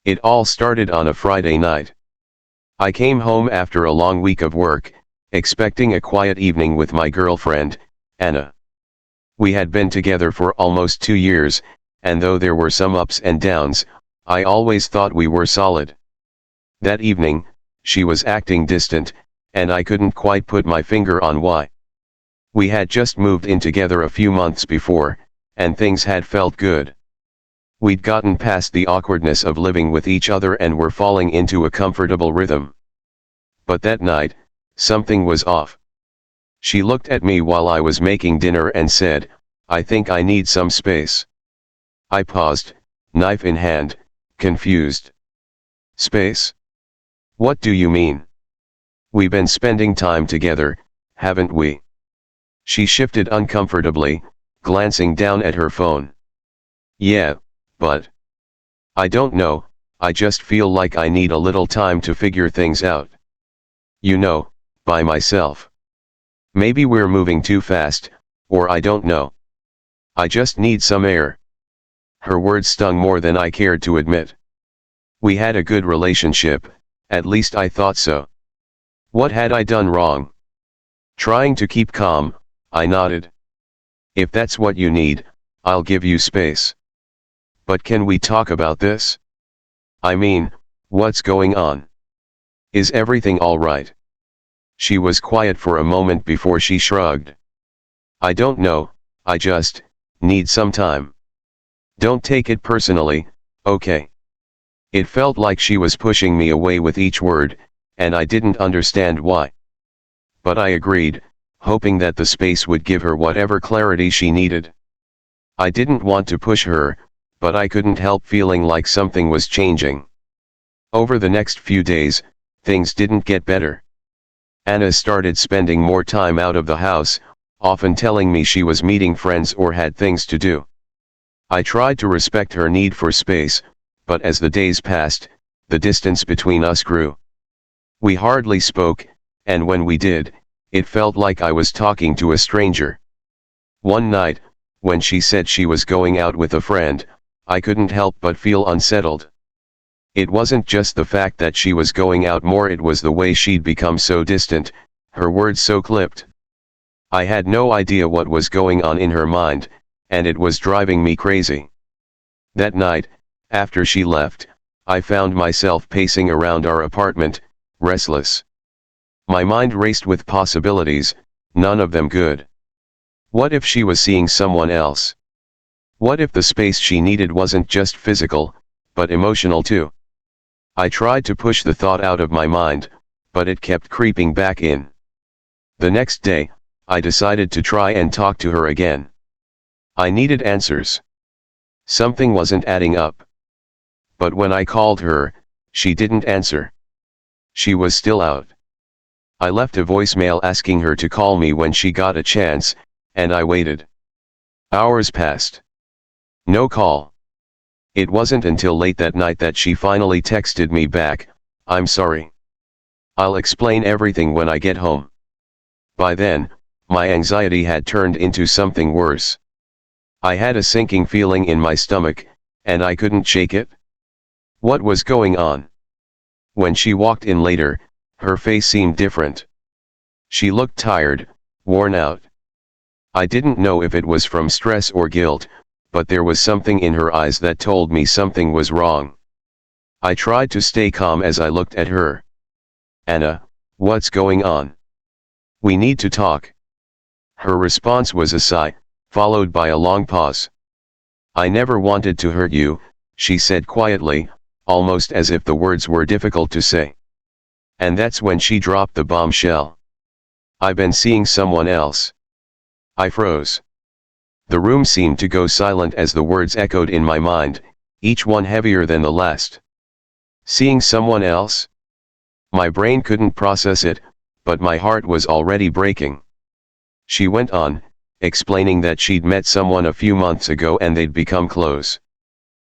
It all started on a Friday night. I came home after a long week of work, expecting a quiet evening with my girlfriend, Anna. We had been together for almost 2 years, and though there were some ups and downs, I always thought we were solid. That evening, she was acting distant, and I couldn't quite put my finger on why. We had just moved in together a few months before, and things had felt good. We'd gotten past the awkwardness of living with each other and were falling into a comfortable rhythm. But that night, something was off. She looked at me while I was making dinner and said, "I think I need some space." I paused, knife in hand, confused. Space? What do you mean? We've been spending time together, haven't we? She shifted uncomfortably, glancing down at her phone. Yeah, but I don't know, I just feel like I need a little time to figure things out. You know, by myself. Maybe we're moving too fast, or I don't know. I just need some air. Her words stung more than I cared to admit. We had a good relationship, at least I thought so. What had I done wrong? Trying to keep calm, I nodded. If that's what you need, I'll give you space. But can we talk about this? I mean, what's going on? Is everything all right? She was quiet for a moment before she shrugged. I don't know, I just need some time. Don't take it personally, okay? It felt like she was pushing me away with each word, and I didn't understand why. But I agreed, hoping that the space would give her whatever clarity she needed. I didn't want to push her, but I couldn't help feeling like something was changing. Over the next few days, things didn't get better. Anna started spending more time out of the house, often telling me she was meeting friends or had things to do. I tried to respect her need for space, but as the days passed, the distance between us grew. We hardly spoke, and when we did, it felt like I was talking to a stranger. One night, when she said she was going out with a friend, I couldn't help but feel unsettled. It wasn't just the fact that she was going out more, it was the way she'd become so distant, her words so clipped. I had no idea what was going on in her mind, and it was driving me crazy. That night, after she left, I found myself pacing around our apartment, restless. My mind raced with possibilities, none of them good. What if she was seeing someone else? What if the space she needed wasn't just physical, but emotional too? I tried to push the thought out of my mind, but it kept creeping back in. The next day, I decided to try and talk to her again. I needed answers. Something wasn't adding up. But when I called her, she didn't answer. She was still out. I left a voicemail asking her to call me when she got a chance, and I waited. Hours passed. No call. It wasn't until late that night that she finally texted me back, "I'm sorry. I'll explain everything when I get home." By then, my anxiety had turned into something worse. I had a sinking feeling in my stomach, and I couldn't shake it. What was going on? When she walked in later, her face seemed different. She looked tired, worn out. I didn't know if it was from stress or guilt, but there was something in her eyes that told me something was wrong. I tried to stay calm as I looked at her. "Anna, what's going on? We need to talk." Her response was a sigh, followed by a long pause. "I never wanted to hurt you," she said quietly, almost as if the words were difficult to say. And that's when she dropped the bombshell. "I've been seeing someone else." I froze. The room seemed to go silent as the words echoed in my mind, each one heavier than the last. Seeing someone else? My brain couldn't process it, but my heart was already breaking. She went on, explaining that she'd met someone a few months ago and they'd become close.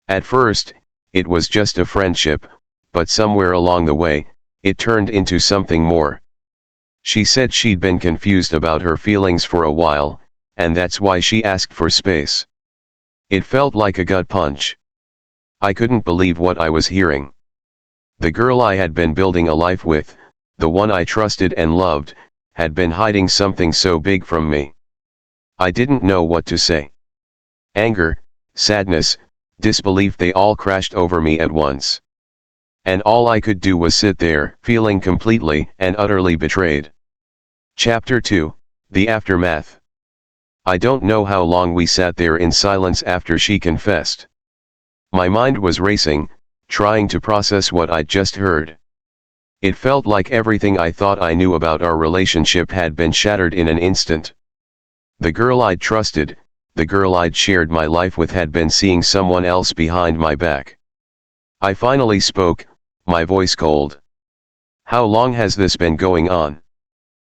At first, it was just a friendship, but somewhere along the way, it turned into something more. She said she'd been confused about her feelings for a while, and that's why she asked for space. It felt like a gut punch. I couldn't believe what I was hearing. The girl I had been building a life with, the one I trusted and loved, had been hiding something so big from me. I didn't know what to say. Anger, sadness, disbelief, they all crashed over me at once. And all I could do was sit there, feeling completely and utterly betrayed. Chapter 2, The Aftermath. I don't know how long we sat there in silence after she confessed. My mind was racing, trying to process what I'd just heard. It felt like everything I thought I knew about our relationship had been shattered in an instant. The girl I'd trusted, the girl I'd shared my life with, had been seeing someone else behind my back. I finally spoke, my voice cold. "How long has this been going on?"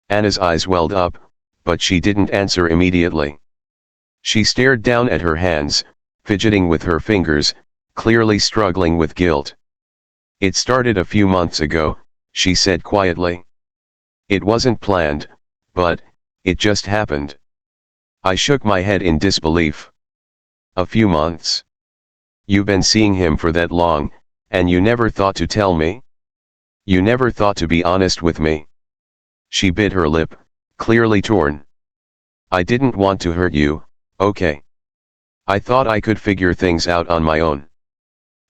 Anna's eyes welled up, but she didn't answer immediately. She stared down at her hands, fidgeting with her fingers, clearly struggling with guilt. "It started a few months ago," she said quietly. "It wasn't planned, but it just happened." I shook my head in disbelief. "A few months? You've been seeing him for that long, and you never thought to tell me? You never thought to be honest with me?" She bit her lip, clearly torn. "I didn't want to hurt you, okay? I thought I could figure things out on my own."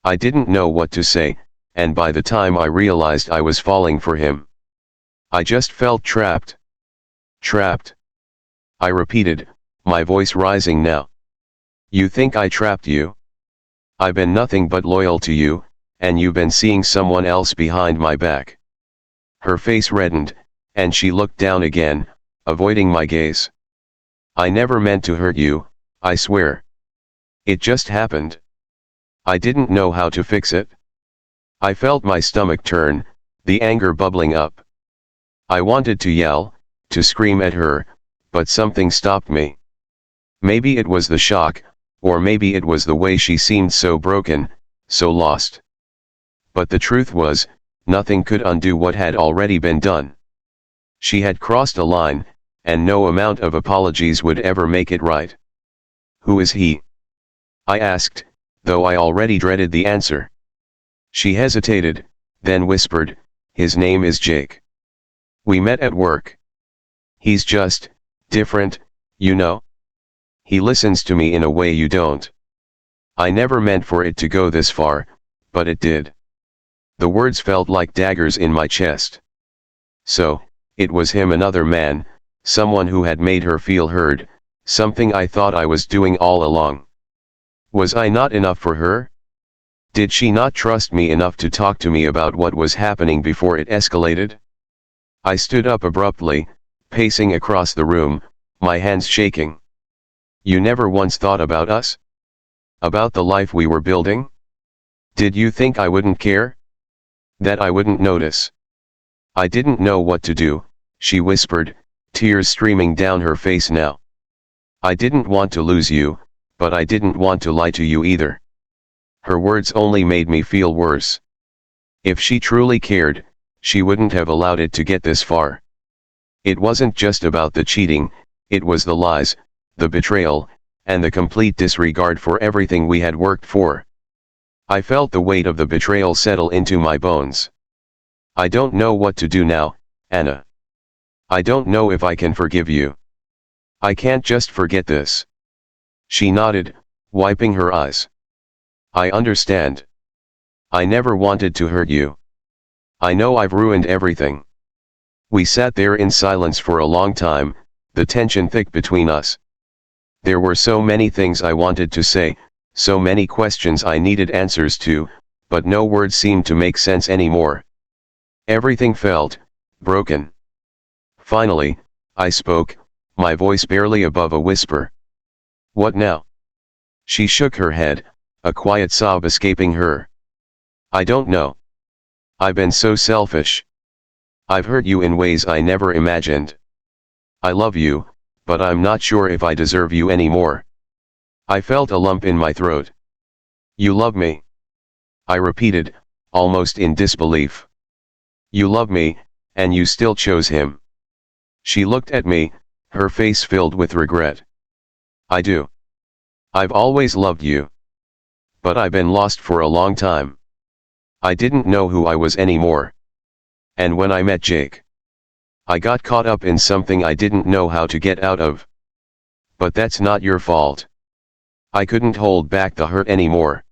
I didn't know what to say, and by the time I realized I was falling for him, I just felt trapped. "Trapped?" I repeated, my voice rising now. "You think I trapped you? I've been nothing but loyal to you, and you've been seeing someone else behind my back." Her face reddened, and she looked down again, avoiding my gaze. "I never meant to hurt you, I swear. It just happened. I didn't know how to fix it." I felt my stomach turn, the anger bubbling up. I wanted to yell, to scream at her, but something stopped me. Maybe it was the shock, or maybe it was the way she seemed so broken, so lost. But the truth was, nothing could undo what had already been done. She had crossed a line, and no amount of apologies would ever make it right. "Who is he?" I asked, though I already dreaded the answer. She hesitated, then whispered, "His name is Jake. We met at work. He's just different, you know? He listens to me in a way you don't." I never meant for it to go this far, but it did. The words felt like daggers in my chest. So, it was him, another man, someone who had made her feel heard, something I thought I was doing all along. Was I not enough for her? Did she not trust me enough to talk to me about what was happening before it escalated? I stood up abruptly, pacing across the room, my hands shaking. "You never once thought about us? About the life we were building? Did you think I wouldn't care? That I wouldn't notice?" "I didn't know what to do," she whispered, tears streaming down her face now. "I didn't want to lose you, but I didn't want to lie to you either." Her words only made me feel worse. If she truly cared, she wouldn't have allowed it to get this far. It wasn't just about the cheating, it was the lies, the betrayal, and the complete disregard for everything we had worked for. I felt the weight of the betrayal settle into my bones. "I don't know what to do now, Anna. I don't know if I can forgive you. I can't just forget this." She nodded, wiping her eyes. "I understand. I never wanted to hurt you. I know I've ruined everything." We sat there in silence for a long time, the tension thick between us. There were so many things I wanted to say, so many questions I needed answers to, but no words seemed to make sense anymore. Everything felt broken. Finally, I spoke, my voice barely above a whisper. "What now?" She shook her head, a quiet sob escaping her. "I don't know. I've been so selfish. I've hurt you in ways I never imagined. I love you, but I'm not sure if I deserve you anymore." I felt a lump in my throat. "You love me?" I repeated, almost in disbelief. "You love me, and you still chose him?" She looked at me, her face filled with regret. "I do. I've always loved you. But I've been lost for a long time. I didn't know who I was anymore. And when I met Jake, I got caught up in something I didn't know how to get out of. But that's not your fault. I couldn't hold back the hurt anymore.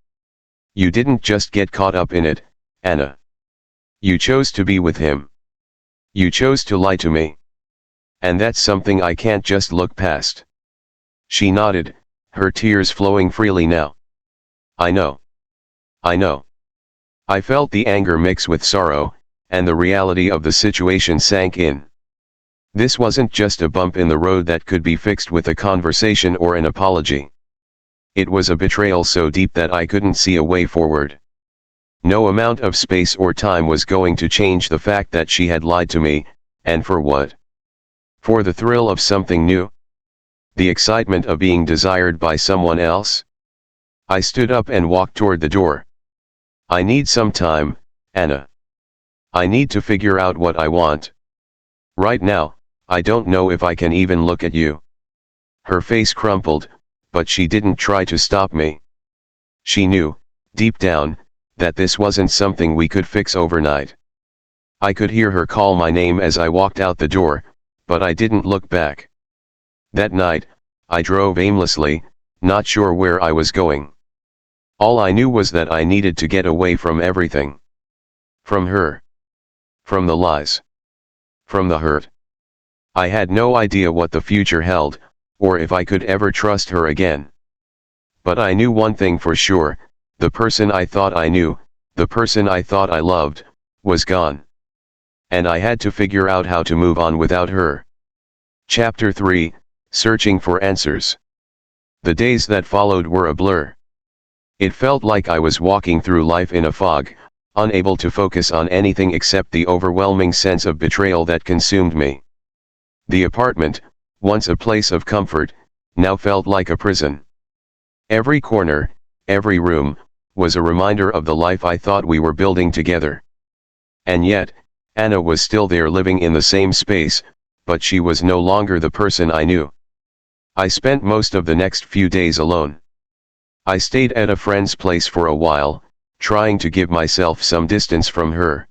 You didn't just get caught up in it, Anna. You chose to be with him. You chose to lie to me. And that's something I can't just look past. She nodded, her tears flowing freely now. I know. I know. I felt the anger mix with sorrow, and the reality of the situation sank in. This wasn't just a bump in the road that could be fixed with a conversation or an apology. It was a betrayal so deep that I couldn't see a way forward. No amount of space or time was going to change the fact that she had lied to me, and for what? For the thrill of something new? The excitement of being desired by someone else? I stood up and walked toward the door. I need some time, Anna. I need to figure out what I want. Right now, I don't know if I can even look at you. Her face crumpled, but she didn't try to stop me. She knew, deep down, that this wasn't something we could fix overnight. I could hear her call my name as I walked out the door, but I didn't look back. That night, I drove aimlessly, not sure where I was going. All I knew was that I needed to get away from everything. From her. From the lies. From the hurt. I had no idea what the future held, or if I could ever trust her again. But I knew one thing for sure, the person I thought I knew, the person I thought I loved, was gone. And I had to figure out how to move on without her. Chapter 3, Searching for Answers. The days that followed were a blur. It felt like I was walking through life in a fog, unable to focus on anything except the overwhelming sense of betrayal that consumed me. The apartment, once a place of comfort, now felt like a prison. Every corner, every room, was a reminder of the life I thought we were building together. And yet, Anna was still there living in the same space, but she was no longer the person I knew. I spent most of the next few days alone. I stayed at a friend's place for a while, trying to give myself some distance from her.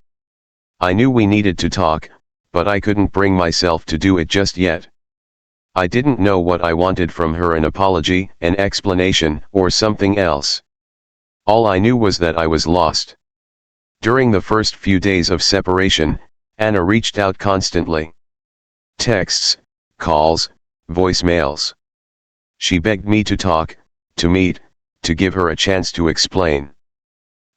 I knew we needed to talk, but I couldn't bring myself to do it just yet. I didn't know what I wanted from her: an apology, an explanation, or something else. All I knew was that I was lost. During the first few days of separation, Anna reached out constantly. Texts, calls, voicemails. She begged me to talk, to meet, to give her a chance to explain.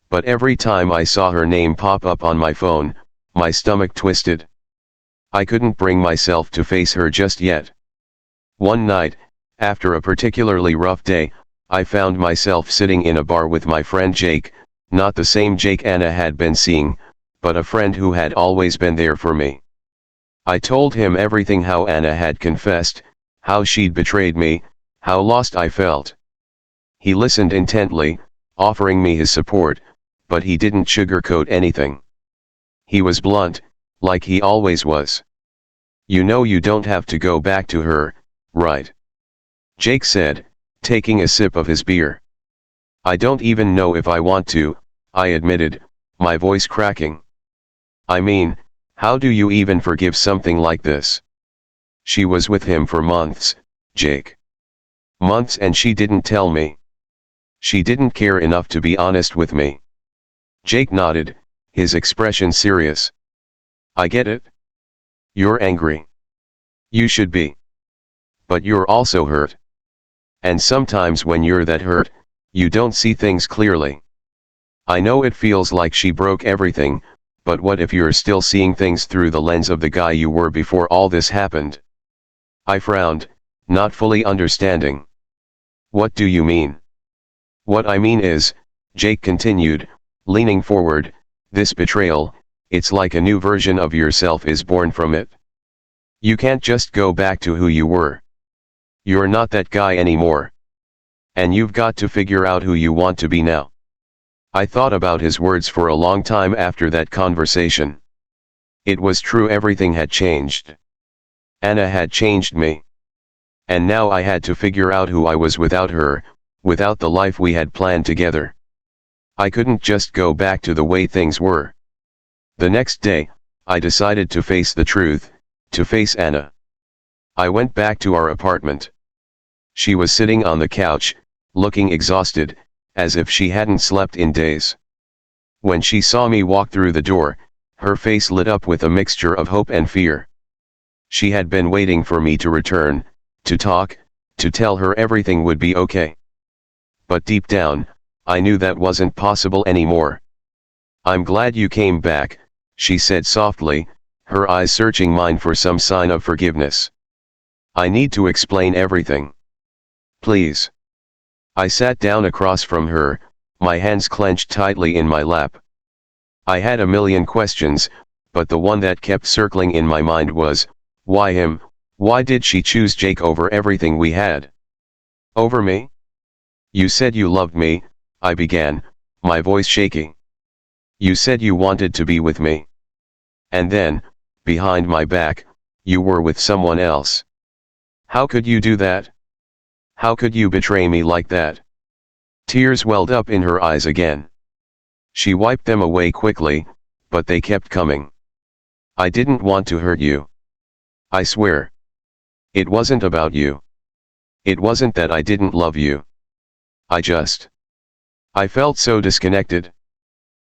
But every time I saw her name pop up on my phone, my stomach twisted. I couldn't bring myself to face her just yet. One night, after a particularly rough day, I found myself sitting in a bar with my friend Jake, not the same Jake Anna had been seeing, but a friend who had always been there for me. I told him everything: how Anna had confessed, how she'd betrayed me, how lost I felt. He listened intently, offering me his support, but he didn't sugarcoat anything. He was blunt, like he always was. "You know you don't have to go back to her, right?" Jake said, taking a sip of his beer. "I don't even know if I want to," I admitted, my voice cracking. "I mean, how do you even forgive something like this? She was with him for months, Jake. Months, and she didn't tell me. She didn't care enough to be honest with me." Jake nodded, his expression serious. "I get it. You're angry. You should be. But you're also hurt. And sometimes when you're that hurt, you don't see things clearly. I know it feels like she broke everything, but what if you're still seeing things through the lens of the guy you were before all this happened?" I frowned, not fully understanding. "What do you mean?" "What I mean is," Jake continued, leaning forward, "this betrayal, it's like a new version of yourself is born from it. You can't just go back to who you were. You're not that guy anymore. And you've got to figure out who you want to be now." I thought about his words for a long time after that conversation. It was true, everything had changed. Anna had changed me. And now I had to figure out who I was without her, without the life we had planned together. I couldn't just go back to the way things were. The next day, I decided to face the truth, to face Anna. I went back to our apartment. She was sitting on the couch, looking exhausted, as if she hadn't slept in days. When she saw me walk through the door, her face lit up with a mixture of hope and fear. She had been waiting for me to return, to talk, to tell her everything would be okay. But deep down, I knew that wasn't possible anymore. "I'm glad you came back," she said softly, her eyes searching mine for some sign of forgiveness. "I need to explain everything. Please." I sat down across from her, my hands clenched tightly in my lap. I had a million questions, but the one that kept circling in my mind was, why him? Why did she choose Jake over everything we had? Over me? "You said you loved me," I began, my voice shaking. "You said you wanted to be with me. And then, behind my back, you were with someone else. How could you do that? How could you betray me like that?" Tears welled up in her eyes again. She wiped them away quickly, but they kept coming. "I didn't want to hurt you. I swear. It wasn't about you. It wasn't that I didn't love you. I felt so disconnected.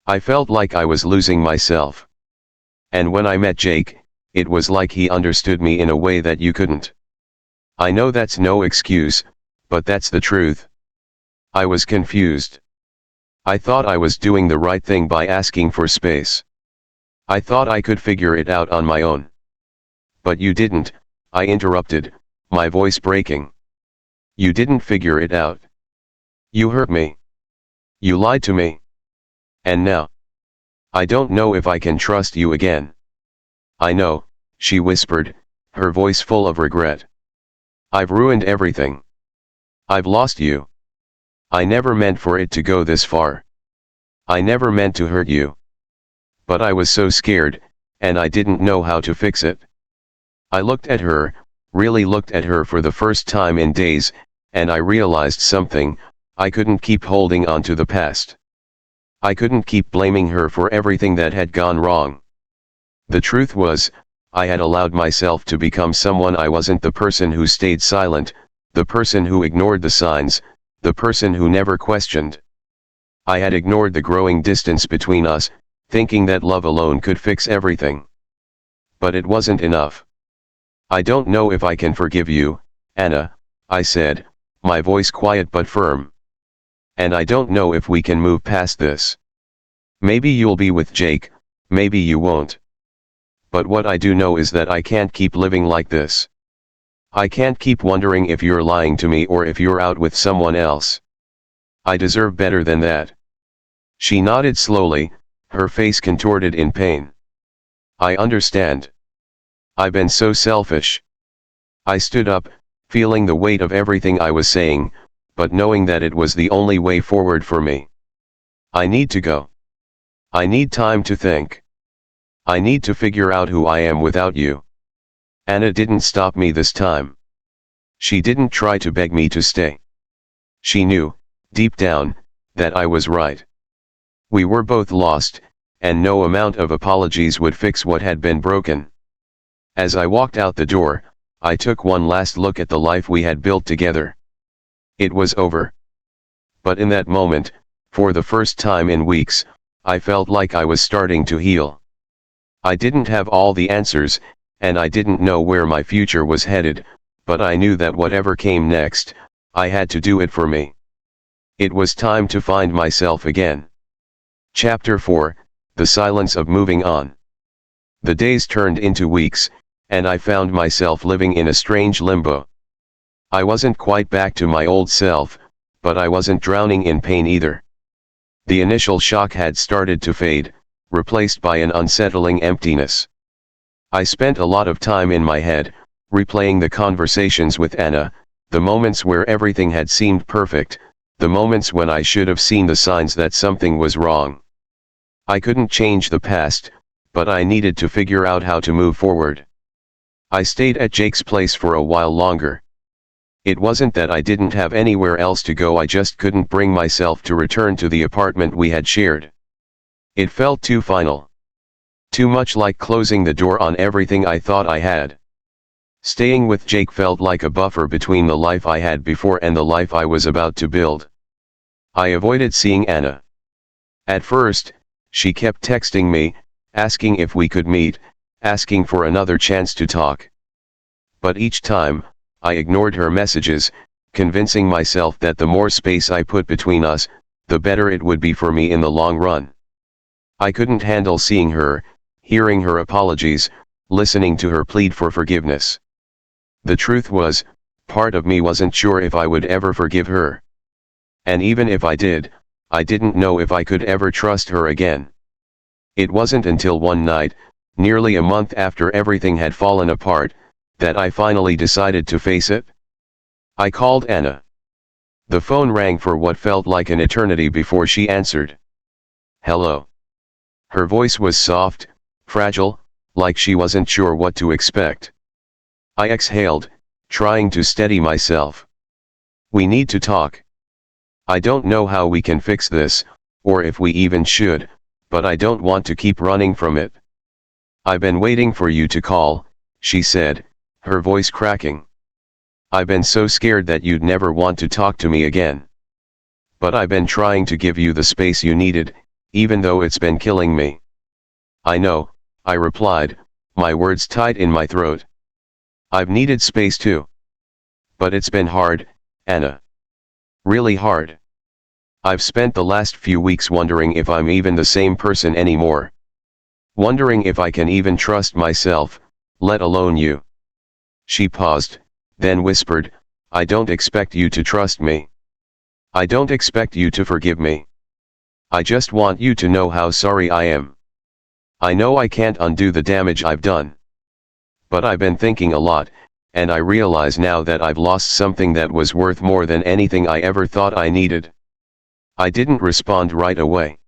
I felt like I was losing myself. And when I met Jake, it was like he understood me in a way that you couldn't. I know that's no excuse, but that's the truth. I was confused. I thought I was doing the right thing by asking for space. I thought I could figure it out on my own. But you didn't," I interrupted, my voice breaking. "You didn't figure it out. You hurt me. You lied to me. And now, I don't know if I can trust you again." "I know," she whispered, her voice full of regret. "I've ruined everything. I've lost you. I never meant for it to go this far. I never meant to hurt you. But I was so scared, and I didn't know how to fix it." I looked at her, really looked at her for the first time in days, and I realized something. I couldn't keep holding on to the past. I couldn't keep blaming her for everything that had gone wrong. The truth was, I had allowed myself to become someone I wasn't, the person who stayed silent, the person who ignored the signs, the person who never questioned. I had ignored the growing distance between us, thinking that love alone could fix everything. But it wasn't enough. "I don't know if I can forgive you, Anna," I said, my voice quiet but firm. "And I don't know if we can move past this. Maybe you'll be with Jake, maybe you won't. But what I do know is that I can't keep living like this. I can't keep wondering if you're lying to me or if you're out with someone else. I deserve better than that." She nodded slowly, her face contorted in pain. "I understand. I've been so selfish." I stood up, feeling the weight of everything I was saying, but knowing that it was the only way forward for me. "I need to go. I need time to think. I need to figure out who I am without you." Anna didn't stop me this time. She didn't try to beg me to stay. She knew, deep down, that I was right. We were both lost, and no amount of apologies would fix what had been broken. As I walked out the door, I took one last look at the life we had built together. It was over. But in that moment, for the first time in weeks, I felt like I was starting to heal. I didn't have all the answers, and I didn't know where my future was headed, but I knew that whatever came next, I had to do it for me. It was time to find myself again. Chapter 4, The Silence of Moving On. The days turned into weeks, and I found myself living in a strange limbo. I wasn't quite back to my old self, but I wasn't drowning in pain either. The initial shock had started to fade, replaced by an unsettling emptiness. I spent a lot of time in my head, replaying the conversations with Anna, the moments where everything had seemed perfect, the moments when I should have seen the signs that something was wrong. I couldn't change the past, but I needed to figure out how to move forward. I stayed at Jake's place for a while longer. It wasn't that I didn't have anywhere else to go, I just couldn't bring myself to return to the apartment we had shared. It felt too final. Too much like closing the door on everything I thought I had. Staying with Jake felt like a buffer between the life I had before and the life I was about to build. I avoided seeing Anna. At first, she kept texting me, asking if we could meet, asking for another chance to talk. But each time, I ignored her messages, convincing myself that the more space I put between us, the better it would be for me in the long run. I couldn't handle seeing her, hearing her apologies, listening to her plead for forgiveness. The truth was, part of me wasn't sure if I would ever forgive her. And even if I did, I didn't know if I could ever trust her again. It wasn't until one night, nearly a month after everything had fallen apart, that I finally decided to face it. I called Anna. The phone rang for what felt like an eternity before she answered. "Hello." Her voice was soft, fragile, like she wasn't sure what to expect. I exhaled, trying to steady myself. "We need to talk. I don't know how we can fix this, or if we even should, but I don't want to keep running from it." "I've been waiting for you to call," she said, her voice cracking. "I've been so scared that you'd never want to talk to me again. But I've been trying to give you the space you needed, even though it's been killing me." "I know," I replied, my words tight in my throat. "I've needed space too. But it's been hard, Anna. Really hard. I've spent the last few weeks wondering if I'm even the same person anymore. Wondering if I can even trust myself, let alone you." She paused, then whispered, "I don't expect you to trust me. I don't expect you to forgive me. I just want you to know how sorry I am. I know I can't undo the damage I've done. But I've been thinking a lot, and I realize now that I've lost something that was worth more than anything I ever thought I needed." I didn't respond right away.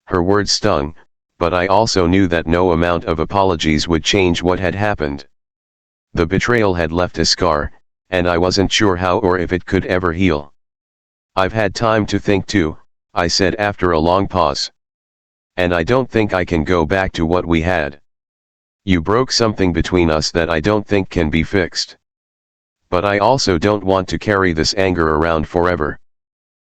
Her words stung, but I also knew that no amount of apologies would change what had happened. The betrayal had left a scar, and I wasn't sure how or if it could ever heal. "I've had time to think too," I said after a long pause. "And I don't think I can go back to what we had. You broke something between us that I don't think can be fixed. But I also don't want to carry this anger around forever.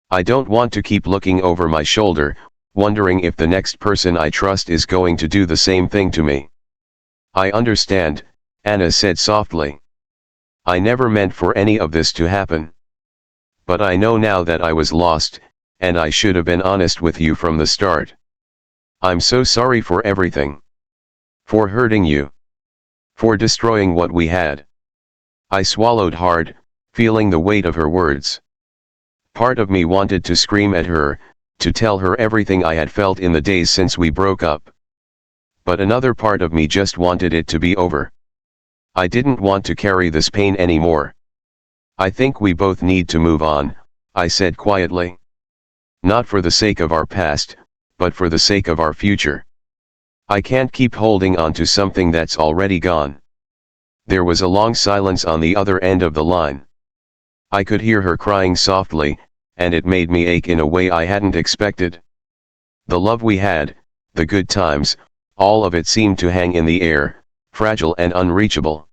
I don't want to keep looking over my shoulder, wondering if the next person I trust is going to do the same thing to me." "I understand," Anna said softly. "I never meant for any of this to happen. But I know now that I was lost, and I should have been honest with you from the start. I'm so sorry for everything. For hurting you. For destroying what we had." I swallowed hard, feeling the weight of her words. Part of me wanted to scream at her, to tell her everything I had felt in the days since we broke up. But another part of me just wanted it to be over. I didn't want to carry this pain anymore. "I think we both need to move on," I said quietly. "Not for the sake of our past, but for the sake of our future. I can't keep holding on to something that's already gone." There was a long silence on the other end of the line. I could hear her crying softly, and it made me ache in a way I hadn't expected. The love we had, the good times, all of it seemed to hang in the air, fragile and unreachable.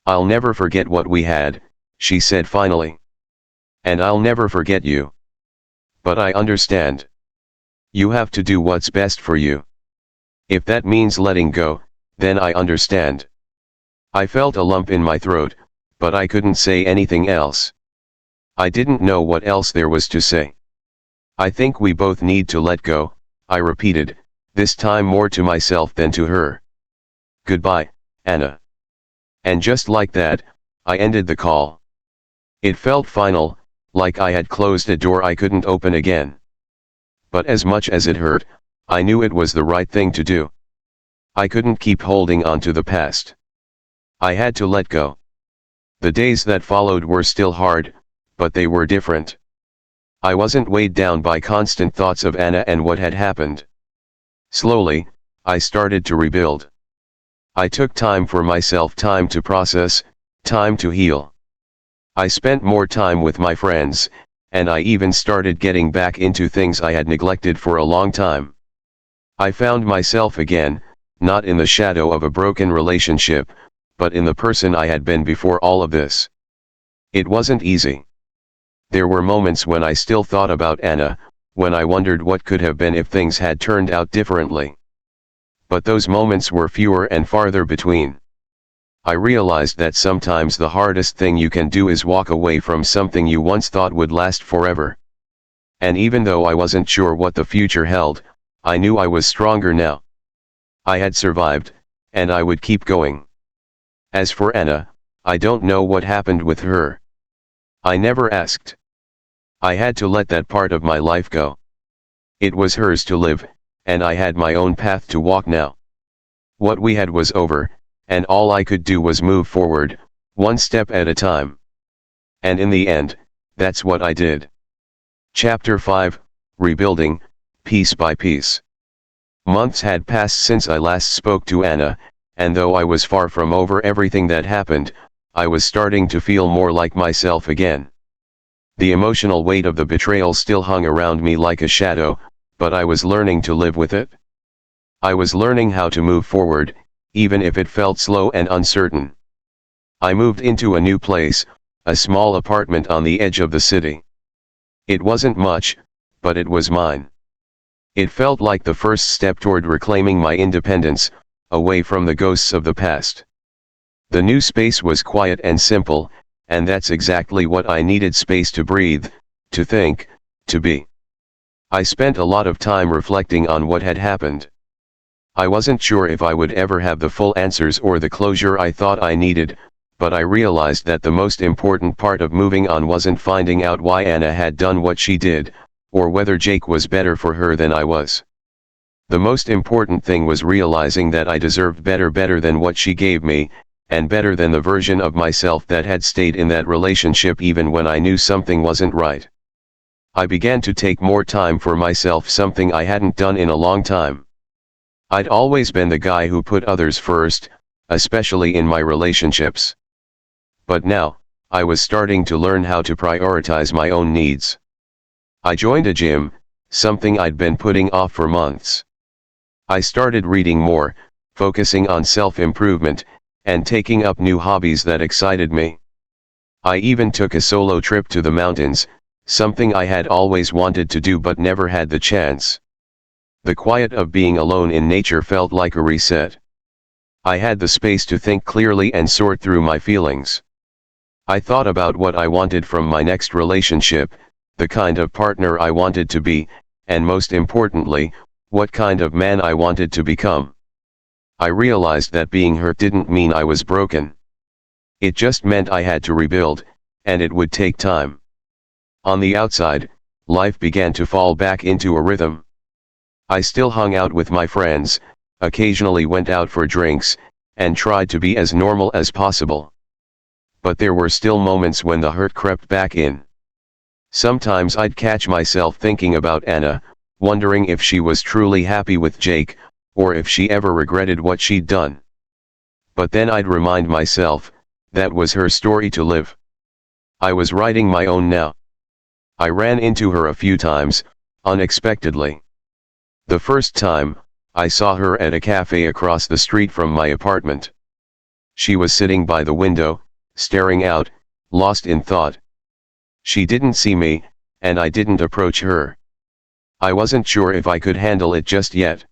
"I'll never forget what we had," she said finally. "And I'll never forget you. But I understand. You have to do what's best for you. If that means letting go, then I understand." I felt a lump in my throat, but I couldn't say anything else. I didn't know what else there was to say. "I think we both need to let go," I repeated, this time more to myself than to her. "Goodbye, Anna." And just like that, I ended the call. It felt final, like I had closed a door I couldn't open again. But as much as it hurt, I knew it was the right thing to do. I couldn't keep holding on to the past. I had to let go. The days that followed were still hard, but they were different. I wasn't weighed down by constant thoughts of Anna and what had happened. Slowly, I started to rebuild. I took time for myself, time to process, time to heal. I spent more time with my friends, and I even started getting back into things I had neglected for a long time. I found myself again, not in the shadow of a broken relationship, but in the person I had been before all of this. It wasn't easy. There were moments when I still thought about Anna, when I wondered what could have been if things had turned out differently. But those moments were fewer and farther between. I realized that sometimes the hardest thing you can do is walk away from something you once thought would last forever. And even though I wasn't sure what the future held, I knew I was stronger now. I had survived, and I would keep going. As for Anna, I don't know what happened with her. I never asked. I had to let that part of my life go. It was hers to live, and I had my own path to walk now. What we had was over, and all I could do was move forward, one step at a time. And in the end, that's what I did. Chapter 5, Rebuilding, Piece by Piece. Months had passed since I last spoke to Anna, and though I was far from over everything that happened, I was starting to feel more like myself again. The emotional weight of the betrayal still hung around me like a shadow, but I was learning to live with it. I was learning how to move forward, even if it felt slow and uncertain. I moved into a new place, a small apartment on the edge of the city. It wasn't much, but it was mine. It felt like the first step toward reclaiming my independence, away from the ghosts of the past. The new space was quiet and simple, and that's exactly what I needed: space to breathe, to think, to be. I spent a lot of time reflecting on what had happened. I wasn't sure if I would ever have the full answers or the closure I thought I needed, but I realized that the most important part of moving on wasn't finding out why Anna had done what she did, or whether Jake was better for her than I was. The most important thing was realizing that I deserved better than what she gave me, and better than the version of myself that had stayed in that relationship even when I knew something wasn't right. I began to take more time for myself, something I hadn't done in a long time. I'd always been the guy who put others first, especially in my relationships. But now, I was starting to learn how to prioritize my own needs. I joined a gym, something I'd been putting off for months. I started reading more, focusing on self-improvement, and taking up new hobbies that excited me. I even took a solo trip to the mountains, something I had always wanted to do but never had the chance. The quiet of being alone in nature felt like a reset. I had the space to think clearly and sort through my feelings. I thought about what I wanted from my next relationship, the kind of partner I wanted to be, and most importantly, what kind of man I wanted to become. I realized that being hurt didn't mean I was broken. It just meant I had to rebuild, and it would take time. On the outside, life began to fall back into a rhythm. I still hung out with my friends, occasionally went out for drinks, and tried to be as normal as possible. But there were still moments when the hurt crept back in. Sometimes I'd catch myself thinking about Anna, wondering if she was truly happy with Jake, or if she ever regretted what she'd done. But then I'd remind myself, that was her story to live. I was writing my own now. I ran into her a few times, unexpectedly. The first time, I saw her at a cafe across the street from my apartment. She was sitting by the window, staring out, lost in thought. She didn't see me, and I didn't approach her. I wasn't sure if I could handle it just yet.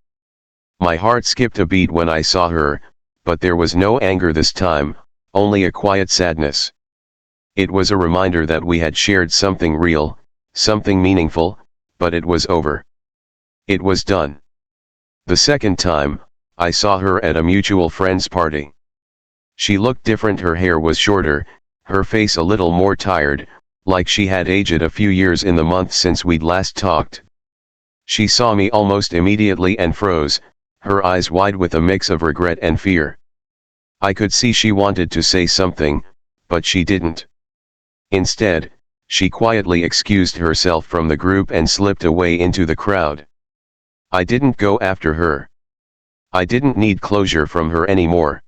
My heart skipped a beat when I saw her, but there was no anger this time, only a quiet sadness. It was a reminder that we had shared something real, something meaningful, but it was over. It was done. The second time, I saw her at a mutual friend's party. She looked different. Her hair was shorter, her face a little more tired, like she had aged a few years in the months since we'd last talked. She saw me almost immediately and froze, her eyes wide with a mix of regret and fear. I could see she wanted to say something, but she didn't. Instead, she quietly excused herself from the group and slipped away into the crowd. I didn't go after her. I didn't need closure from her anymore.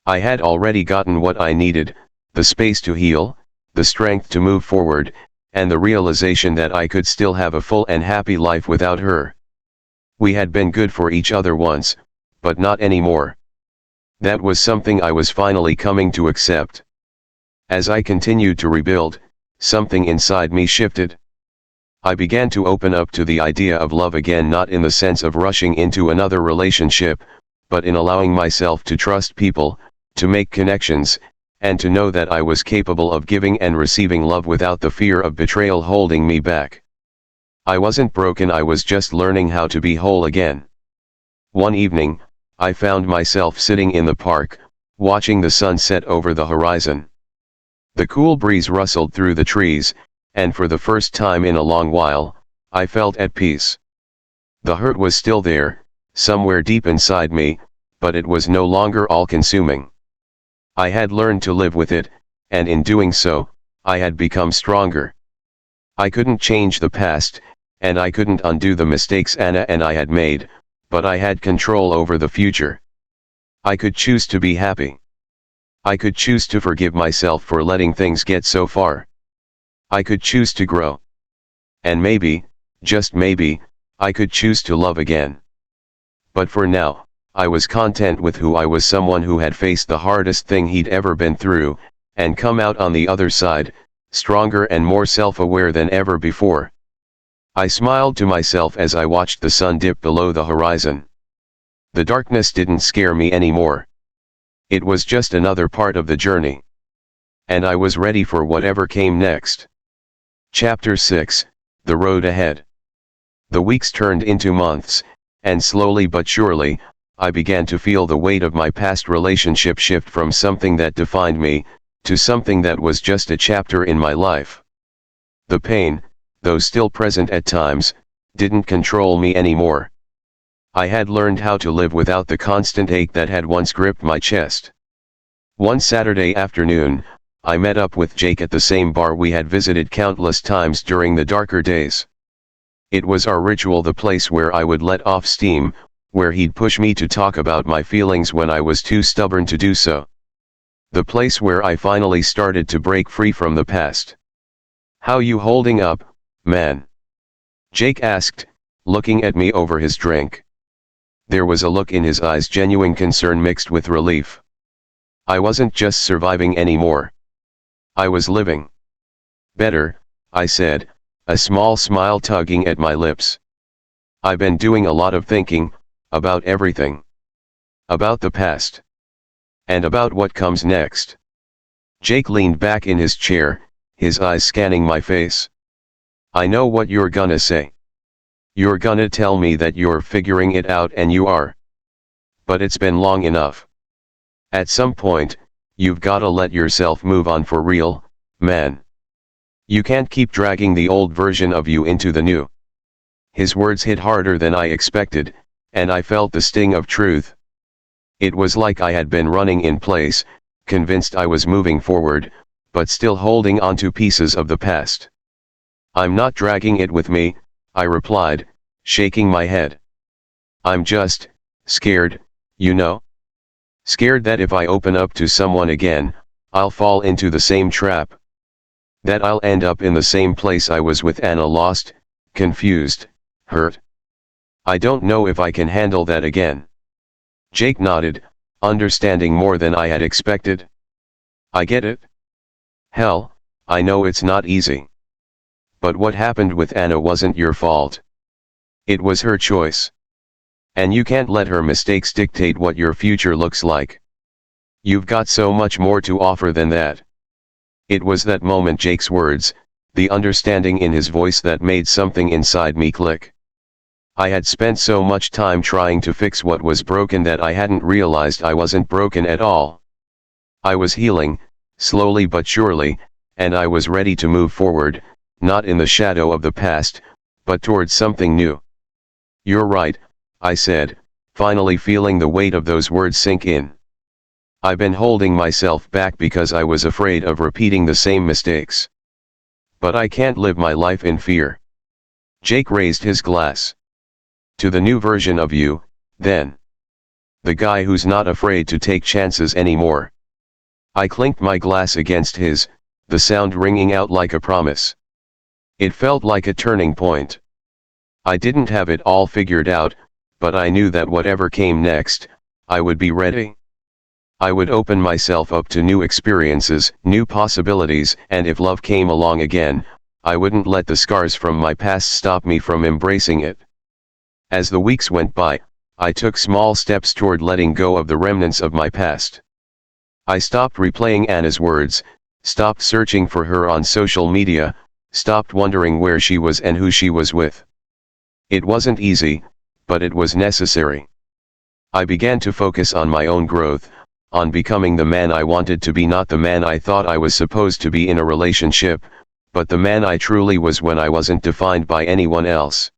I had already gotten what I needed, the space to heal, the strength to move forward, and the realization that I could still have a full and happy life without her. We had been good for each other once, but not anymore. That was something I was finally coming to accept. As I continued to rebuild, something inside me shifted. I began to open up to the idea of love again, not in the sense of rushing into another relationship, but in allowing myself to trust people, to make connections, and to know that I was capable of giving and receiving love without the fear of betrayal holding me back. I wasn't broken, I was just learning how to be whole again. One evening, I found myself sitting in the park, watching the sun set over the horizon. The cool breeze rustled through the trees, and for the first time in a long while, I felt at peace. The hurt was still there, somewhere deep inside me, but it was no longer all-consuming. I had learned to live with it, and in doing so, I had become stronger. I couldn't change the past, and I couldn't undo the mistakes Anna and I had made, but I had control over the future. I could choose to be happy. I could choose to forgive myself for letting things get so far. I could choose to grow. And maybe, just maybe, I could choose to love again. But for now, I was content with who I was, someone who had faced the hardest thing he'd ever been through, and come out on the other side, stronger and more self-aware than ever before. I smiled to myself as I watched the sun dip below the horizon. The darkness didn't scare me anymore. It was just another part of the journey. And I was ready for whatever came next. Chapter 6, The Road Ahead. The weeks turned into months, and slowly but surely, I began to feel the weight of my past relationship shift from something that defined me, to something that was just a chapter in my life. The pain, though still present at times, didn't control me anymore. I had learned how to live without the constant ache that had once gripped my chest. One Saturday afternoon, I met up with Jake at the same bar we had visited countless times during the darker days. It was our ritual, the place where I would let off steam, where he'd push me to talk about my feelings when I was too stubborn to do so. The place where I finally started to break free from the past. "How you holding up, man?" Jake asked, looking at me over his drink. There was a look in his eyes, genuine concern mixed with relief. I wasn't just surviving anymore. I was living. "Better," I said, a small smile tugging at my lips. "I've been doing a lot of thinking, about everything. About the past. And about what comes next." Jake leaned back in his chair, his eyes scanning my face. "I know what you're gonna say. You're gonna tell me that you're figuring it out, and you are. But it's been long enough. At some point, you've gotta let yourself move on for real, man. You can't keep dragging the old version of you into the new." His words hit harder than I expected, and I felt the sting of truth. It was like I had been running in place, convinced I was moving forward, but still holding on to pieces of the past. "I'm not dragging it with me," I replied, shaking my head. "I'm just scared, you know? Scared that if I open up to someone again, I'll fall into the same trap. That I'll end up in the same place I was with Anna, lost, confused, hurt. I don't know if I can handle that again." Jake nodded, understanding more than I had expected. "I get it. Hell, I know it's not easy. But what happened with Anna wasn't your fault. It was her choice. And you can't let her mistakes dictate what your future looks like. You've got so much more to offer than that." It was that moment, Jake's words, the understanding in his voice, that made something inside me click. I had spent so much time trying to fix what was broken that I hadn't realized I wasn't broken at all. I was healing, slowly but surely, and I was ready to move forward, not in the shadow of the past, but towards something new. "You're right," I said, finally feeling the weight of those words sink in. "I've been holding myself back because I was afraid of repeating the same mistakes. But I can't live my life in fear." Jake raised his glass. "To the new version of you, then. The guy who's not afraid to take chances anymore." I clinked my glass against his, the sound ringing out like a promise. It felt like a turning point. I didn't have it all figured out, but I knew that whatever came next, I would be ready. I would open myself up to new experiences, new possibilities, and if love came along again, I wouldn't let the scars from my past stop me from embracing it. As the weeks went by, I took small steps toward letting go of the remnants of my past. I stopped replaying Anna's words, stopped searching for her on social media, stopped wondering where she was and who she was with. It wasn't easy, but it was necessary. I began to focus on my own growth, on becoming the man I wanted to be, not the man I thought I was supposed to be in a relationship, but the man I truly was when I wasn't defined by anyone else.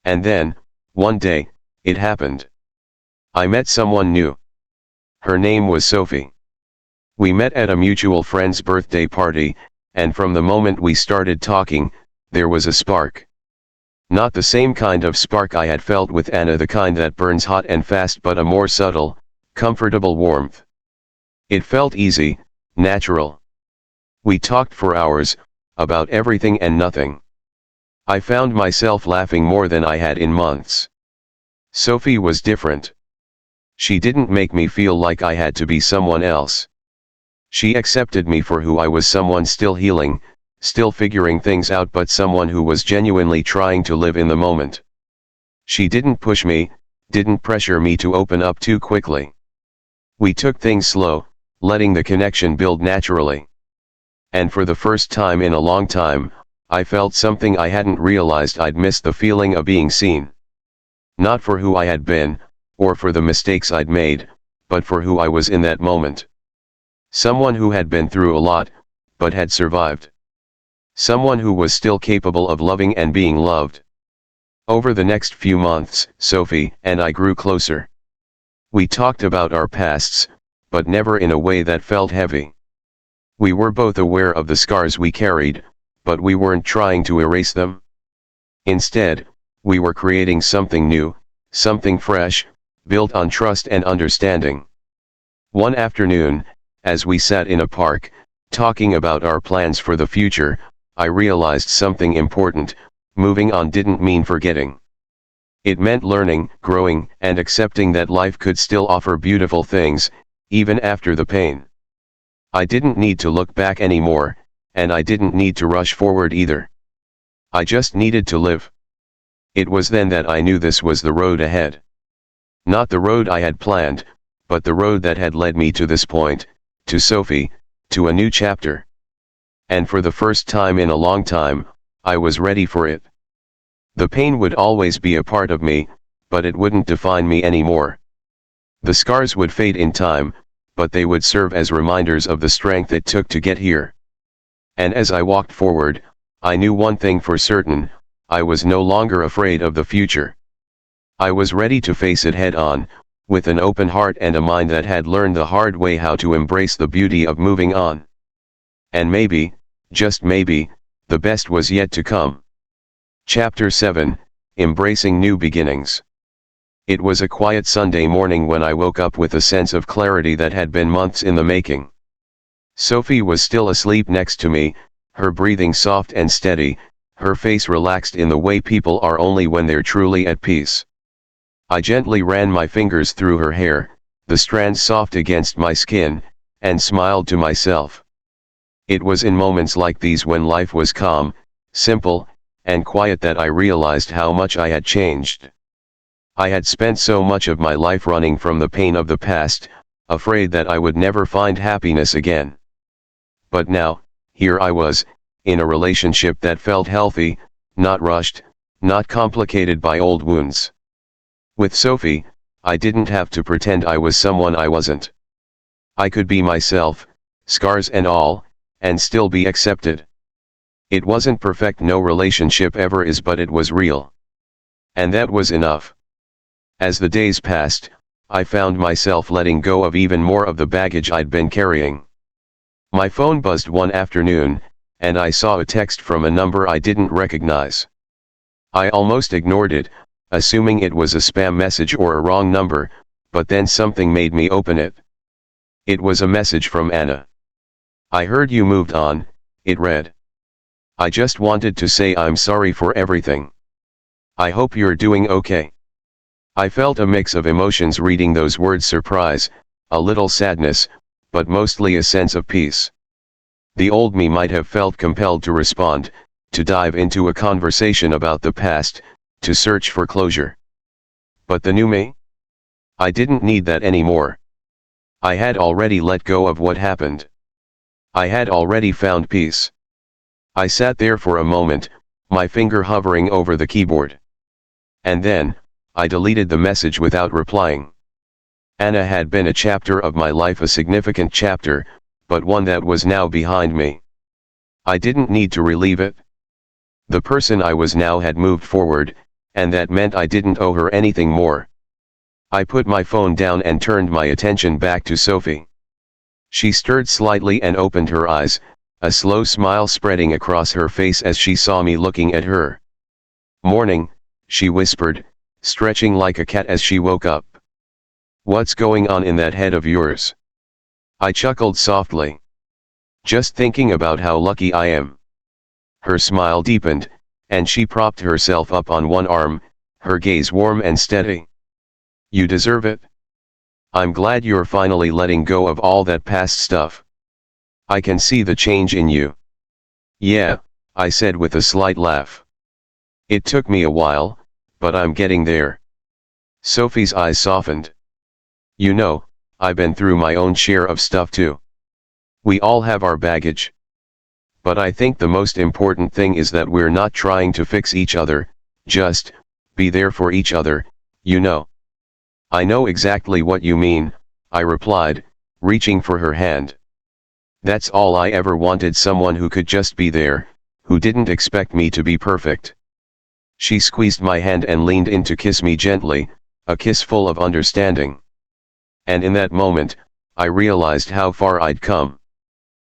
And then, one day, it happened. I met someone new. Her name was Sophie. We met at a mutual friend's birthday party, and from the moment we started talking, there was a spark. Not the same kind of spark I had felt with Anna, the kind that burns hot and fast, but a more subtle, comfortable warmth. It felt easy, natural. We talked for hours, about everything and nothing. I found myself laughing more than I had in months. Sophie was different. She didn't make me feel like I had to be someone else. She accepted me for who I was, someone still healing, still figuring things out, but someone who was genuinely trying to live in the moment. She didn't push me, didn't pressure me to open up too quickly. We took things slow, letting the connection build naturally. And for the first time in a long time, I felt something I hadn't realized I'd missed, the feeling of being seen. Not for who I had been, or for the mistakes I'd made, but for who I was in that moment. Someone who had been through a lot, but had survived. Someone who was still capable of loving and being loved. Over the next few months, Sophie and I grew closer. We talked about our pasts, but never in a way that felt heavy. We were both aware of the scars we carried, but we weren't trying to erase them. Instead, we were creating something new, something fresh, built on trust and understanding. One afternoon, as we sat in a park, talking about our plans for the future, I realized something important. Moving on didn't mean forgetting. It meant learning, growing, and accepting that life could still offer beautiful things, even after the pain. I didn't need to look back anymore, and I didn't need to rush forward either. I just needed to live. It was then that I knew this was the road ahead. Not the road I had planned, but the road that had led me to this point, to Sophie, to a new chapter. And for the first time in a long time, I was ready for it. The pain would always be a part of me, but it wouldn't define me anymore. The scars would fade in time, but they would serve as reminders of the strength it took to get here. And as I walked forward, I knew one thing for certain: I was no longer afraid of the future. I was ready to face it head on, with an open heart and a mind that had learned the hard way how to embrace the beauty of moving on. And maybe, just maybe, the best was yet to come. Chapter 7, Embracing New Beginnings. It was a quiet Sunday morning when I woke up with a sense of clarity that had been months in the making. Sophie was still asleep next to me, her breathing soft and steady, her face relaxed in the way people are only when they're truly at peace. I gently ran my fingers through her hair, the strands soft against my skin, and smiled to myself. It was in moments like these, when life was calm, simple, and quiet, that I realized how much I had changed. I had spent so much of my life running from the pain of the past, afraid that I would never find happiness again. But now, here I was, in a relationship that felt healthy, not rushed, not complicated by old wounds. With Sophie, I didn't have to pretend I was someone I wasn't. I could be myself, scars and all, and still be accepted. It wasn't perfect, no relationship ever is, but it was real. And that was enough. As the days passed, I found myself letting go of even more of the baggage I'd been carrying. My phone buzzed one afternoon, and I saw a text from a number I didn't recognize. I almost ignored it, assuming it was a spam message or a wrong number, but then something made me open it. It was a message from Anna. I heard you moved on, it read. I just wanted to say I'm sorry for everything. I hope you're doing okay. I felt a mix of emotions reading those words: surprise, a little sadness, but mostly a sense of peace. The old me might have felt compelled to respond, to dive into a conversation about the past, to search for closure. But the new me? I didn't need that anymore. I had already let go of what happened. I had already found peace. I sat there for a moment, my finger hovering over the keyboard. And then, I deleted the message without replying. Anna had been a chapter of my life, a significant chapter, but one that was now behind me. I didn't need to relive it. The person I was now had moved forward, and that meant I didn't owe her anything more. I put my phone down and turned my attention back to Sophie. She stirred slightly and opened her eyes, a slow smile spreading across her face as she saw me looking at her. "Morning," she whispered, stretching like a cat as she woke up. "What's going on in that head of yours?" I chuckled softly. "Just thinking about how lucky I am." Her smile deepened, and she propped herself up on one arm, her gaze warm and steady. "You deserve it. I'm glad you're finally letting go of all that past stuff. I can see the change in you." "Yeah," I said with a slight laugh. "It took me a while, but I'm getting there." Sophie's eyes softened. "You know, I've been through my own share of stuff too. We all have our baggage. But I think the most important thing is that we're not trying to fix each other, just be there for each other, you know." "I know exactly what you mean," I replied, reaching for her hand. "That's all I ever wanted, someone who could just be there, who didn't expect me to be perfect." She squeezed my hand and leaned in to kiss me gently, a kiss full of understanding. And in that moment, I realized how far I'd come.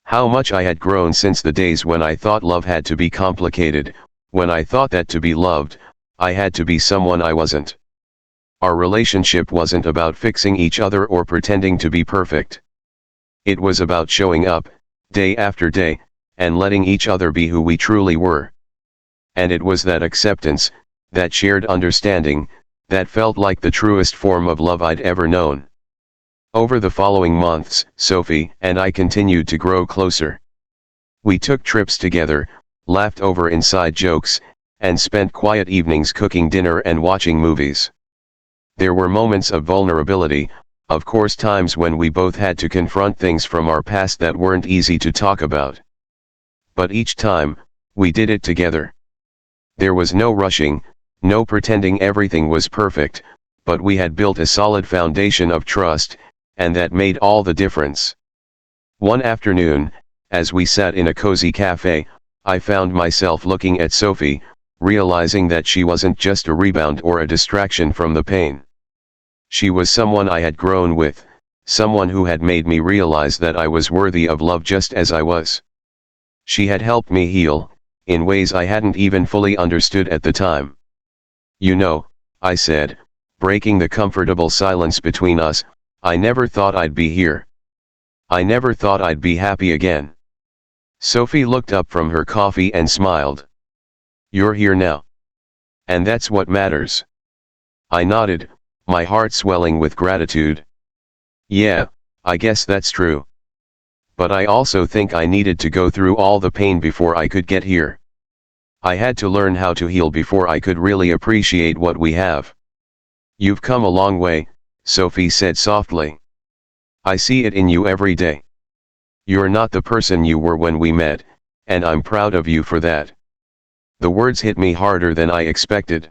How much I had grown since the days when I thought love had to be complicated, when I thought that to be loved, I had to be someone I wasn't. Our relationship wasn't about fixing each other or pretending to be perfect. It was about showing up, day after day, and letting each other be who we truly were. And it was that acceptance, that shared understanding, that felt like the truest form of love I'd ever known. Over the following months, Sophie and I continued to grow closer. We took trips together, laughed over inside jokes, and spent quiet evenings cooking dinner and watching movies. There were moments of vulnerability, of course, times when we both had to confront things from our past that weren't easy to talk about. But each time, we did it together. There was no rushing, no pretending everything was perfect, but we had built a solid foundation of trust, and that made all the difference. One afternoon, as we sat in a cozy cafe, I found myself looking at Sophie, realizing that she wasn't just a rebound or a distraction from the pain. She was someone I had grown with, someone who had made me realize that I was worthy of love just as I was. She had helped me heal, in ways I hadn't even fully understood at the time. "You know," I said, breaking the comfortable silence between us, "I never thought I'd be here. I never thought I'd be happy again." Sophie looked up from her coffee and smiled. "You're here now. And that's what matters." I nodded, my heart swelling with gratitude. "Yeah, I guess that's true. But I also think I needed to go through all the pain before I could get here. I had to learn how to heal before I could really appreciate what we have." "You've come a long way," Sophie said softly. "I see it in you every day. You're not the person you were when we met, and I'm proud of you for that." The words hit me harder than I expected.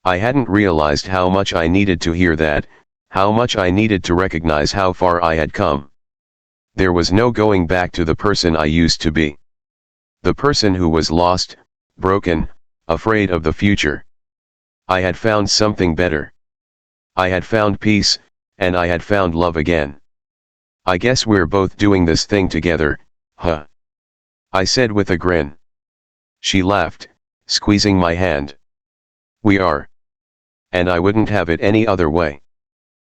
I hadn't realized how much I needed to hear that, how much I needed to recognize how far I had come. There was no going back to the person I used to be. The person who was lost, broken, afraid of the future. I had found something better. I had found peace, and I had found love again. "I guess we're both doing this thing together, huh?" I said with a grin. She laughed, squeezing my hand. "We are. And I wouldn't have it any other way."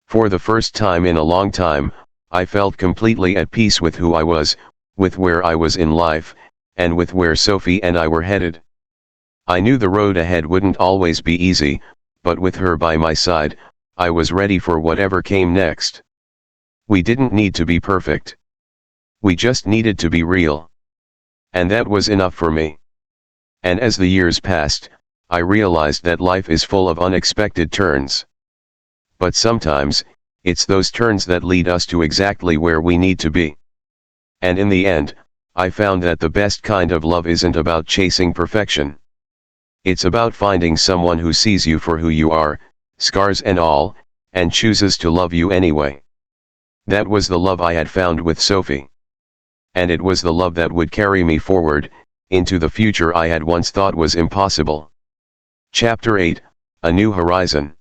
For the first time in a long time, I felt completely at peace with who I was, with where I was in life, and with where Sophie and I were headed. I knew the road ahead wouldn't always be easy, but with her by my side, I was ready for whatever came next. We didn't need to be perfect. We just needed to be real. And that was enough for me. And as the years passed, I realized that life is full of unexpected turns. But sometimes, it's those turns that lead us to exactly where we need to be. And in the end, I found that the best kind of love isn't about chasing perfection. It's about finding someone who sees you for who you are, scars and all, and chooses to love you anyway. That was the love I had found with Sophie. And it was the love that would carry me forward, into the future I had once thought was impossible. Chapter 8, A New Horizon.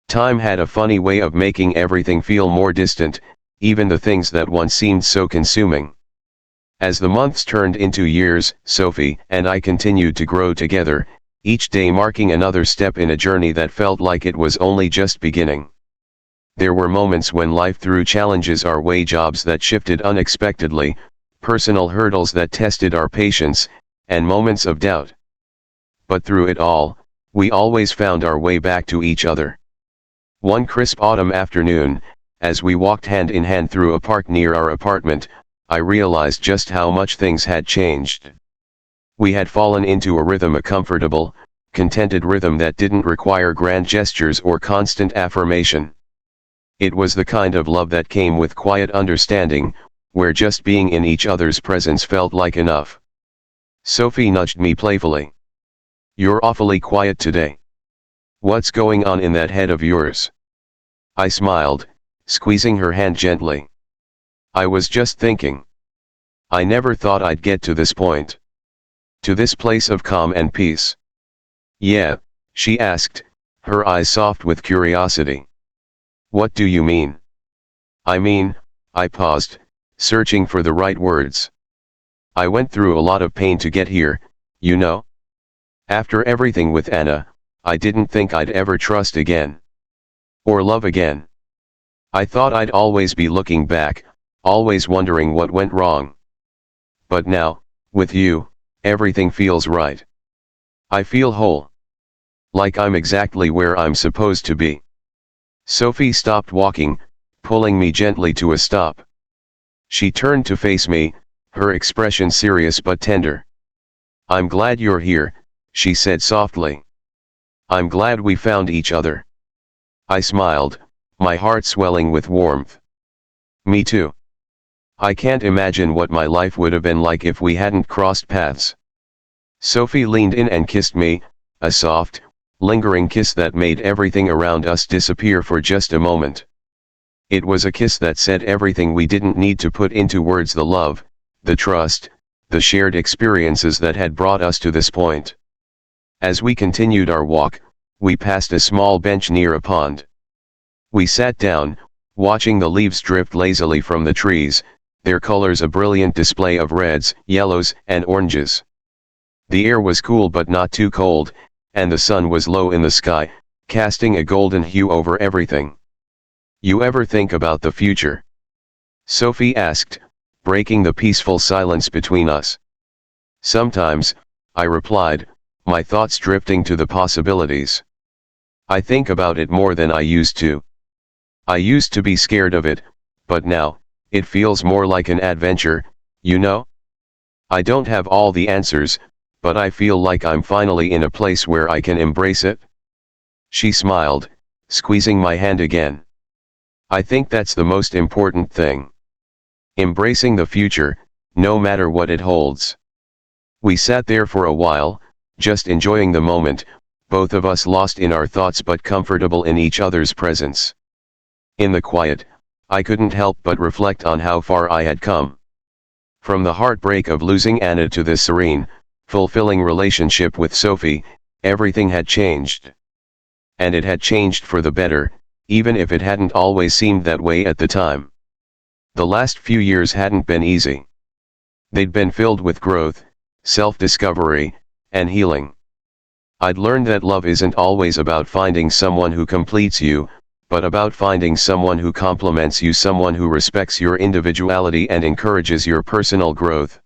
Time had a funny way of making everything feel more distant, even the things that once seemed so consuming. As the months turned into years, Sophie and I continued to grow together, each day marking another step in a journey that felt like it was only just beginning. There were moments when life threw challenges our way, jobs that shifted unexpectedly, personal hurdles that tested our patience, and moments of doubt. But through it all, we always found our way back to each other. One crisp autumn afternoon, as we walked hand in hand through a park near our apartment, I realized just how much things had changed. We had fallen into a rhythm, a comfortable, contented rhythm that didn't require grand gestures or constant affirmation. It was the kind of love that came with quiet understanding, where just being in each other's presence felt like enough. Sophie nudged me playfully. "You're awfully quiet today. What's going on in that head of yours?" I smiled, squeezing her hand gently. "I was just thinking. I never thought I'd get to this point. To this place of calm and peace." "Yeah," she asked, her eyes soft with curiosity. "What do you mean?" "I mean," I paused, searching for the right words. "I went through a lot of pain to get here, you know? After everything with Anna, I didn't think I'd ever trust again. Or love again. I thought I'd always be looking back, always wondering what went wrong. But now, with you, everything feels right. I feel whole. Like I'm exactly where I'm supposed to be." Sophie stopped walking, pulling me gently to a stop. She turned to face me, her expression serious but tender. "I'm glad you're here," she said softly. "I'm glad we found each other." I smiled, my heart swelling with warmth. "Me too. I can't imagine what my life would have been like if we hadn't crossed paths." Sophie leaned in and kissed me, a soft, lingering kiss that made everything around us disappear for just a moment. It was a kiss that said everything we didn't need to put into words: the love, the trust, the shared experiences that had brought us to this point. As we continued our walk, we passed a small bench near a pond. We sat down, watching the leaves drift lazily from the trees, their colors a brilliant display of reds, yellows, and oranges. The air was cool but not too cold, and the sun was low in the sky, casting a golden hue over everything. "You ever think about the future?" Sophie asked, breaking the peaceful silence between us. "Sometimes," I replied, my thoughts drifting to the possibilities. "I think about it more than I used to. I used to be scared of it, but now, it feels more like an adventure, you know? I don't have all the answers, but I feel like I'm finally in a place where I can embrace it." She smiled, squeezing my hand again. "I think that's the most important thing. Embracing the future, no matter what it holds." We sat there for a while, just enjoying the moment, both of us lost in our thoughts but comfortable in each other's presence. In the quiet, I couldn't help but reflect on how far I had come. From the heartbreak of losing Anna to this serene, fulfilling relationship with Sophie, everything had changed. And it had changed for the better, even if it hadn't always seemed that way at the time. The last few years hadn't been easy. They'd been filled with growth, self-discovery, and healing. I'd learned that love isn't always about finding someone who completes you, but about finding someone who complements you, someone who respects your individuality and encourages your personal growth.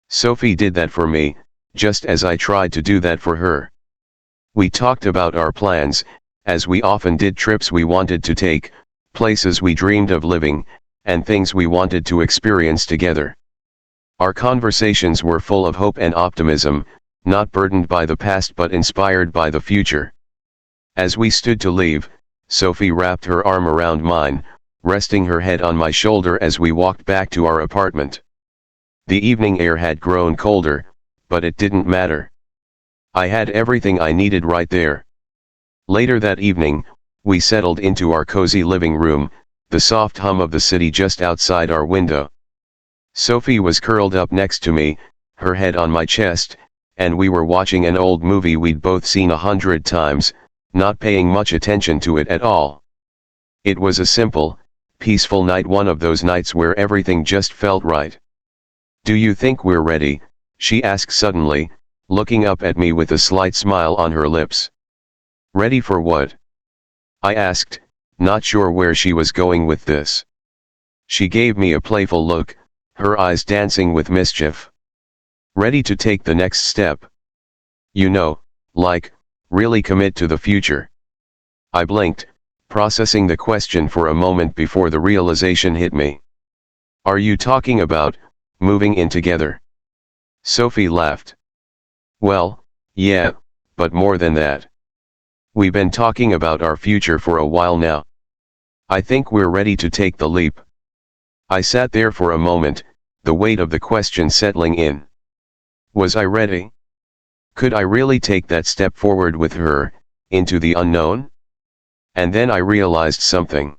Sophie did that for me, just as I tried to do that for her. We talked about our plans, as we often did, trips we wanted to take, places we dreamed of living, and things we wanted to experience together. Our conversations were full of hope and optimism, not burdened by the past but inspired by the future. As we stood to leave, Sophie wrapped her arm around mine, resting her head on my shoulder as we walked back to our apartment. The evening air had grown colder, but it didn't matter. I had everything I needed right there. Later that evening, we settled into our cozy living room, the soft hum of the city just outside our window. Sophie was curled up next to me, her head on my chest, and we were watching an old movie we'd both seen 100 times, not paying much attention to it at all. It was a simple, peaceful night, one of those nights where everything just felt right. "Do you think we're ready?" she asked suddenly, looking up at me with a slight smile on her lips. "Ready for what?" I asked, not sure where she was going with this. She gave me a playful look, her eyes dancing with mischief. "Ready to take the next step. You know, like, really commit to the future." I blinked, processing the question for a moment before the realization hit me. "Are you talking about moving in together?" Sophie laughed. "Well, yeah, but more than that. We've been talking about our future for a while now. I think we're ready to take the leap." I sat there for a moment, the weight of the question settling in. Was I ready? Could I really take that step forward with her, into the unknown? And then I realized something.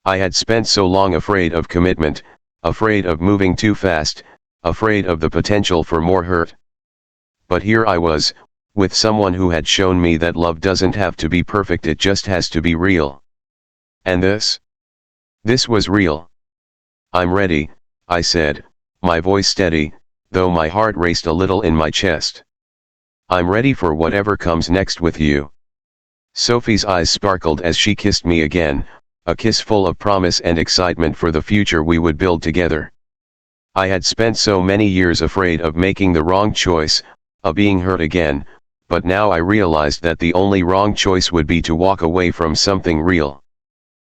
I had spent so long afraid of commitment, afraid of moving too fast, afraid of the potential for more hurt. But here I was, with someone who had shown me that love doesn't have to be perfect, it just has to be real. And this was real. "I'm ready," I said, my voice steady, though my heart raced a little in my chest. "I'm ready for whatever comes next with you." Sophie's eyes sparkled as she kissed me again, a kiss full of promise and excitement for the future we would build together. I had spent so many years afraid of making the wrong choice, of being hurt again, but now I realized that the only wrong choice would be to walk away from something real.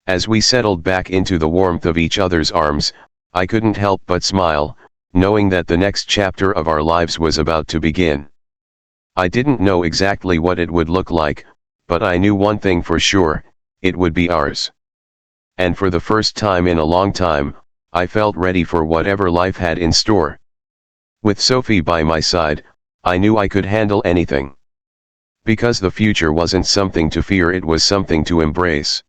As we settled back into the warmth of each other's arms, I couldn't help but smile, knowing that the next chapter of our lives was about to begin. I didn't know exactly what it would look like, but I knew one thing for sure: it would be ours. And for the first time in a long time, I felt ready for whatever life had in store. With Sophie by my side, I knew I could handle anything. Because the future wasn't something to fear, it was something to embrace.